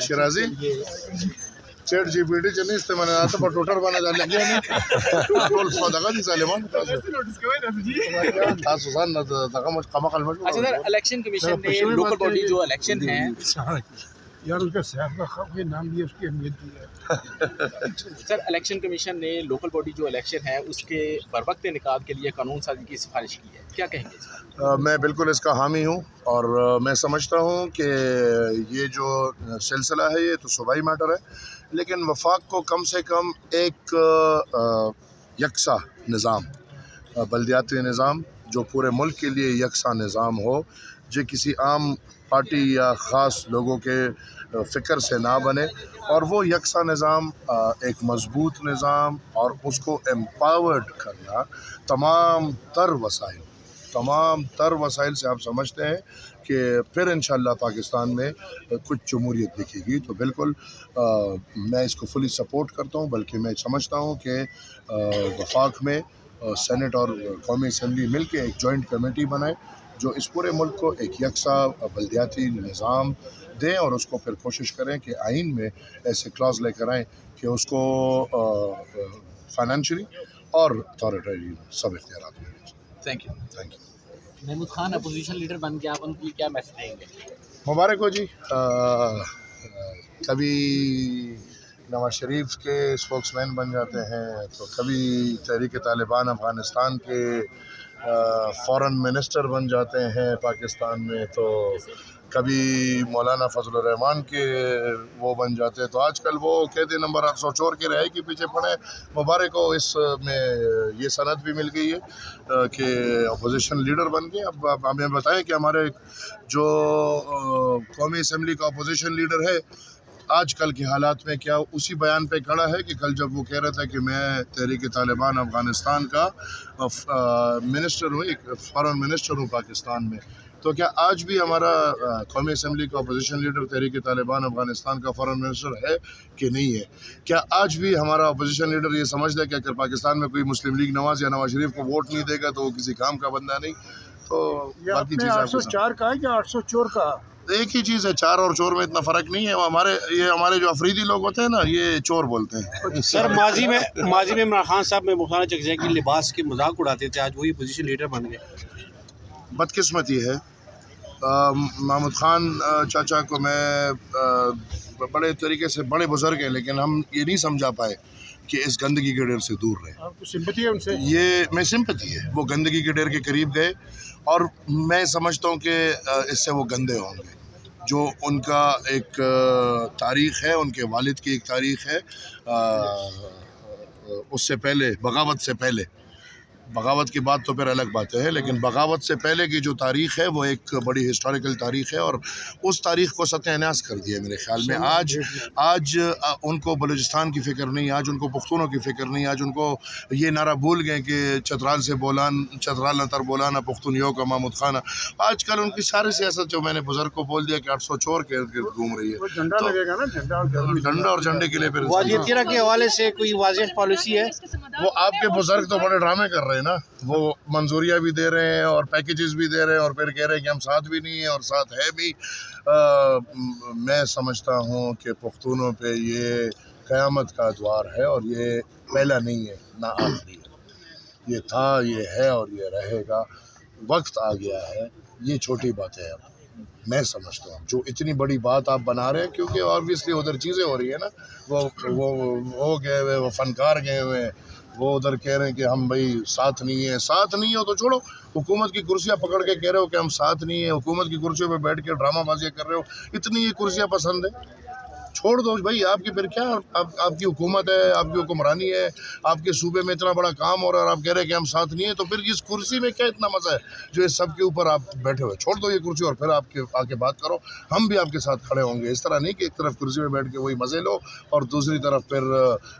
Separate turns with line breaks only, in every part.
Shirazi ChatGPT چې نه استعمال راته په ټوټر باندې دا لګیا نه ټول دغه دي ظالمان تاسو ځان دغه مخ قمقل مشو.
اچھا سر، الیکشن کمیشن نے لوکل باڈی جو الیکشن ہے
یار اس کا صحت کا خواب کے نام بھی اس کی اہمیت دی ہے.
سر، الیکشن کمیشن نے لوکل باڈی جو الیکشن ہے اس کے بروقت انعقاد کے لیے قانون سازی کی سفارش کی ہے، کیا کہیں گے اس پر؟
میں بالکل اس کا حامی ہوں اور میں سمجھتا ہوں کہ یہ جو سلسلہ ہے یہ تو صوبائی میٹر ہے، لیکن وفاق کو کم سے کم ایک یکساں نظام، بلدیاتی نظام جو پورے ملک کے لیے یکساں نظام ہو، جو کسی عام پارٹی یا خاص لوگوں کے فکر سے نہ بنے، اور وہ یکساں نظام ایک مضبوط نظام اور اس کو امپاورڈ کرنا تمام تر وسائل سے آپ سمجھتے ہیں کہ پھر انشاءاللہ پاکستان میں کچھ جمہوریت دکھے گی. تو بالکل میں اس کو فلی سپورٹ کرتا ہوں، بلکہ میں سمجھتا ہوں کہ وفاق میں سینٹ اور قومی اسمبلی مل کے ایک جوائنٹ کمیٹی بنائے جو اس پورے ملک کو ایک یکساں بلدیاتی نظام دیں، اور اس کو پھر کوشش کریں کہ آئین میں ایسے کلاز لے کر آئیں کہ اس کو فائنینشلی اور اتھارٹری سب اختیارات میں.
Thank you.
Mahmood Khan opposition leader بن کے آپ ان کی کیا میسج دیں گے؟
مبارک ہو جی. کبھی نواز شریف کے اسپوکس مین بن جاتے ہیں، تو کبھی تحریک طالبان افغانستان کے فورن منسٹر بن جاتے ہیں پاکستان میں، تو کبھی مولانا فضل الرحمان کے وہ بن جاتے ہیں. تو آج کل وہ قید نمبر 804 کے رہائی کے پیچھے پڑے. مبارک ہو، اس میں یہ سند بھی مل گئی ہے کہ اپوزیشن لیڈر بن گئے. اب ہمیں بتائیں کہ ہمارے جو قومی اسمبلی کا اپوزیشن لیڈر ہے آج کل کے حالات میں کیا اسی بیان پہ کھڑا ہے کہ کل جب وہ کہہ رہا تھا کہ میں تحریک طالبان افغانستان کا منسٹر ہوں، ایک فارن منسٹر ہوں پاکستان میں، تو کیا آج بھی ہمارا قومی اسمبلی کا اپوزیشن لیڈر تحریک طالبان افغانستان کا فارن منسٹر ہے کہ نہیں ہے؟ کیا آج بھی ہمارا اپوزیشن لیڈر یہ سمجھتا ہے کہ اگر پاکستان میں کوئی مسلم لیگ نواز یا نواز شریف کو ووٹ نہیں دے گا تو وہ کسی کام کا بندہ نہیں؟ تو باقی چیزیں
804 کا ہے یا 804 کا؟
ایک ہی چیز ہے، چار اور چور میں اتنا فرق نہیں ہے. وہ ہمارے جو افریدی لوگ ہوتے ہیں نا، یہ چور بولتے ہیں.
سر، ماضی میں عمران خان صاحب میں مولانا چکزئی کی لباس کے مذاق اڑاتے تھے، آج وہی پوزیشن لیڈر بن گئے.
بدقسمتی ہے. محمود خان چاچا کو میں بڑے طریقے سے، بڑے بزرگ ہیں، لیکن ہم یہ نہیں سمجھا پائے کہ اس گندگی کے ڈیر سے دور رہیں.
آپ کو سمپتی ہے ان سے؟
یہ میں سمپتی ہے. وہ گندگی کے ڈیر کے قریب گئے اور میں سمجھتا ہوں کہ اس سے وہ گندے ہوں گے. جو ان کا ایک تاریخ ہے، ان کے والد کی ایک تاریخ ہے، اس سے پہلے بغاوت کی بات تو پھر الگ بات ہے، لیکن بغاوت سے پہلے کی جو تاریخ ہے وہ ایک بڑی ہسٹوریکل تاریخ ہے، اور اس تاریخ کو ستیہ ناش کر دیا میرے خیال میں. آج ان کو بلوچستان کی فکر نہیں، آج ان کو پختونوں کی فکر نہیں، آج ان کو یہ نعرہ بھول گئے کہ چترال نہ تر بولانا پختون یو کا محمود خانہ. آج کل ان کی ساری سیاست جو میں نے بزرگ کو بول دیا کہ 804 کے ارد گرد گھوم رہی ہے.
جھنڈا لگے گا نا،
ڈنڈا اور جھنڈے کے لیے پھر
وادی تیرہ کے حوالے سے کوئی واضح پالیسی ہے؟
وہ آپ کے بزرگ تو بڑے ڈرامے کر رہے ہیں نا. وہ منظوریہ بھی دے رہے ہیں اور پیکیجز بھی دے رہے ہیں اور پھر کہہ رہے ہیں کہ ہم ساتھ بھی نہیں ہیں اور ساتھ ہے بھی. میں سمجھتا ہوں کہ پختونوں پہ یہ قیامت کا ادوار ہے، اور یہ پہلا نہیں ہے نہ آخری ہے. یہ تھا، یہ ہے اور یہ رہے گا. وقت آ گیا ہے. یہ چھوٹی بات ہے. اب میں سمجھتا ہوں جو اتنی بڑی بات آپ بنا رہے ہیں، کیونکہ آبویسلی ادھر چیزیں ہو رہی ہیں نا. وہ گئے ہوئے، وہ فنکار گئے ہوئے ہیں، وہ ادھر کہہ رہے ہیں کہ ہم بھائی ساتھ نہیں ہیں. ساتھ نہیں ہو تو چھوڑو. حکومت کی کرسیاں پکڑ کے کہہ رہے ہو کہ ہم ساتھ نہیں ہیں. حکومت کی کرسیوں پہ بیٹھ کے ڈرامہ بازیاں کر رہے ہو. اتنی یہ کرسیاں پسند ہیں، چھوڑ دو بھائی. آپ کی پھر کیا، آپ کی حکومت ہے، آپ کی حکمرانی ہے، آپ کے صوبے میں اتنا بڑا کام ہو رہا ہے اور آپ کہہ رہے ہیں کہ ہم ساتھ نہیں ہیں. تو پھر اس کرسی میں کیا اتنا مزہ ہے جو اس سب کے اوپر آپ بیٹھے ہوئے؟ چھوڑ دو یہ کرسی اور پھر آپ کے آ کے بات کرو. ہم بھی آپ کے ساتھ کھڑے ہوں گے. اس طرح نہیں کہ ایک طرف کرسی میں بیٹھ کے وہی مزے لو اور دوسری طرف پھر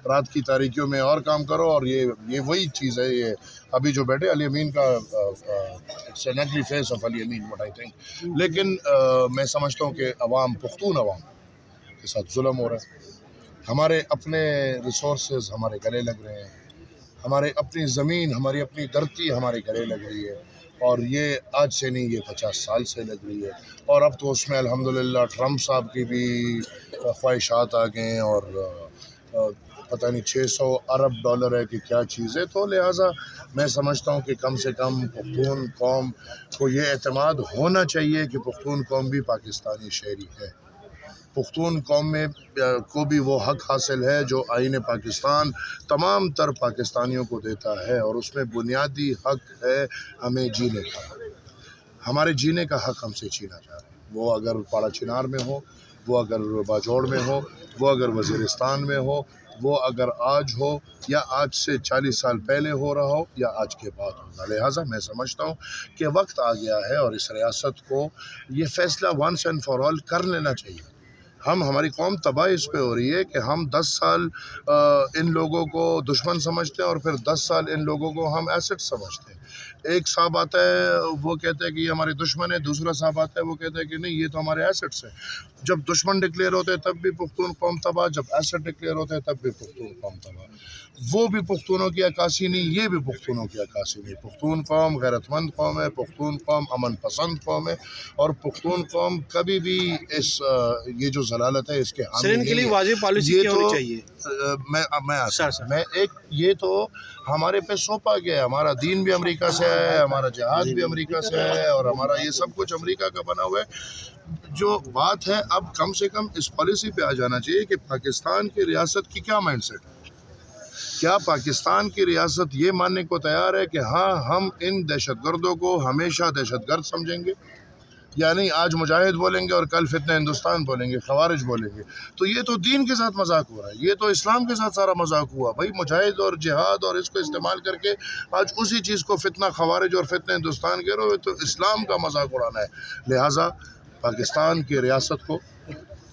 رات کی تاریکیوں میں اور کام کرو. اور یہ وہی چیز ہے. یہ ابھی جو بیٹھے علی امین کا سینٹری فیس آف Ali Amin what I think. لیکن میں سمجھتا ہوں کہ پختون عوام کے ساتھ ظلم ہو رہا ہے. ہمارے اپنے ریسورسز ہمارے گلے لگ رہے ہیں. ہمارے اپنی زمین، ہماری اپنی دھرتی ہمارے گلے لگ رہی ہے. اور یہ آج سے نہیں، یہ 50 سال سے لگ رہی ہے. اور اب تو اس میں الحمدللہ ٹرمپ صاحب کی بھی خواہشات آ گئے ہیں، اور پتہ نہیں 600 ارب ڈالر ہے کہ کیا چیز ہے. تو لہٰذا میں سمجھتا ہوں کہ کم سے کم پختون قوم کو یہ اعتماد ہونا چاہیے کہ پختون قوم بھی پاکستانی شہری ہے. پختون قوم میں کو بھی وہ حق حاصل ہے جو آئین پاکستان تمام تر پاکستانیوں کو دیتا ہے، اور اس میں بنیادی حق ہے ہمیں جینے کا. ہمارے جینے کا حق ہم سے چھینا جا رہا ہے. وہ اگر پاڑا چنار میں ہو، وہ اگر باجوڑ میں ہو، وہ اگر وزیرستان میں ہو، وہ اگر آج ہو یا آج سے 40 سال پہلے ہو رہا ہو یا آج کے بعد ہوگا. لہٰذا میں سمجھتا ہوں کہ وقت آ گیا ہے اور اس ریاست کو یہ فیصلہ ونس اینڈ فار آل کر لینا چاہیے. ہماری قوم تباہ اس پہ ہو رہی ہے کہ ہم 10 سال ان لوگوں کو دشمن سمجھتے ہیں اور پھر 10 سال ان لوگوں کو ہم ایسٹ سمجھتے ہیں. ایک صاحب آتا ہے وہ کہتا ہے کہ یہ ہمارے دشمن ہے، دوسرا صاحب آتا ہے وہ کہتا ہے کہ نہیں یہ تو ہمارے ایسٹس ہیں. جب دشمن ڈکلیئر ہوتے ہیں تب بھی پختون قوم تباہ، جب ایسٹ ڈکلیئر ہوتے ہیں تب بھی پختون قوم تباہ. وہ بھی پختونوں کی عکاسی نہیں، یہ بھی پختونوں کی عکاسی نہیں. پختون قوم غیرت مند قوم ہے، پختون قوم امن پسند قوم ہے، اور پختون قوم کبھی بھی یہ جو ضلالت ہے اس کے حامی
سر ان کے لیے
نہیں ہے.
واضح پالیسی کیا ہونی چاہیے؟
یہ تو ہمارے پہ سونپا گیا ہے. ہمارا دین بھی امریکہ سے ہے، ہمارا جہاد بھی امریکہ سے ہے، اور ہمارا یہ سب کچھ امریکہ کا بنا ہوا ہے. جو بات ہے اب کم سے کم اس پالیسی پہ آ جانا چاہیے کہ پاکستان کی ریاست کی کیا مائنڈ سیٹ ہے. کیا پاکستان کی ریاست یہ ماننے کو تیار ہے کہ ہاں ہم ان دہشت گردوں کو ہمیشہ دہشت گرد سمجھیں گے، یعنی آج مجاہد بولیں گے اور کل فتنہ ہندوستان بولیں گے، خوارج بولیں گے؟ تو یہ تو دین کے ساتھ مذاق ہو رہا ہے، یہ تو اسلام کے ساتھ سارا مذاق ہوا. بھائی مجاہد اور جہاد اور اس کو استعمال کر کے آج اسی چیز کو فتنہ خوارج اور فتنہ ہندوستان کہہ رہے ہو، تو اسلام کا مذاق اڑانا ہے. لہٰذا پاکستان کی ریاست کو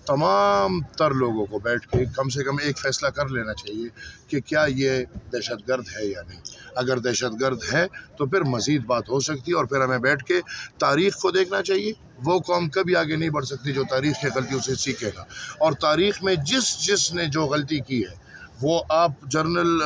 تمام تر لوگوں کو بیٹھ کے کم سے کم ایک فیصلہ کر لینا چاہیے کہ کیا یہ دہشت گرد ہے یا نہیں. اگر دہشت گرد ہے تو پھر مزید بات ہو سکتی ہے، اور پھر ہمیں بیٹھ کے تاریخ کو دیکھنا چاہیے. وہ قوم کبھی آگے نہیں بڑھ سکتی جو تاریخ کی غلطیوں سے سیکھے گا. اور تاریخ میں جس نے جو غلطی کی ہے وہ آپ جنرل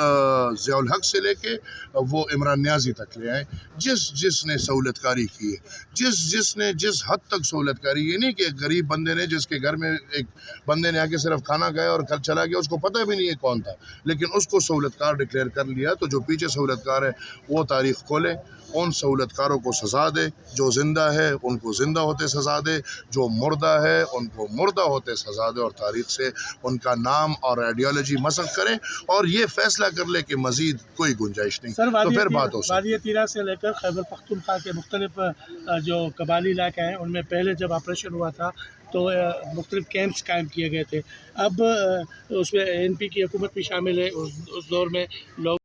ضیاء الحق سے لے کے وہ عمران نیازی تک لے آئیں. جس نے سہولت کاری کی ہے، جس نے جس حد تک سہولت کاری، یہ نہیں کہ غریب بندے نے جس کے گھر میں ایک بندے نے آ کے صرف کھانا کھایا اور کل چلا گیا، اس کو پتہ بھی نہیں ہے کون تھا، لیکن اس کو سہولت کار ڈکلیئر کر لیا. تو جو پیچھے سہولت کار ہے وہ تاریخ کھولے، ان سہولت کاروں کو سزا دے. جو زندہ ہے ان کو زندہ ہوتے سزا دے، جو مردہ ہے ان کو مردہ ہوتے سزا دے، اور تاریخ سے ان کا نام اور آئیڈیالوجی مسخ کریں، اور یہ فیصلہ کر لے کہ مزید کوئی گنجائش نہیں. تو پھر بات ہو سکتی.
وادی طیرہ سے لے کر خیبر پختونخوا کے مختلف جو قبائلی علاقے ہیں ان میں پہلے جب آپریشن ہوا تھا تو مختلف کیمپس قائم کیے گئے تھے. اب اس میں NP کی حکومت بھی شامل ہے. اس دور میں لوگ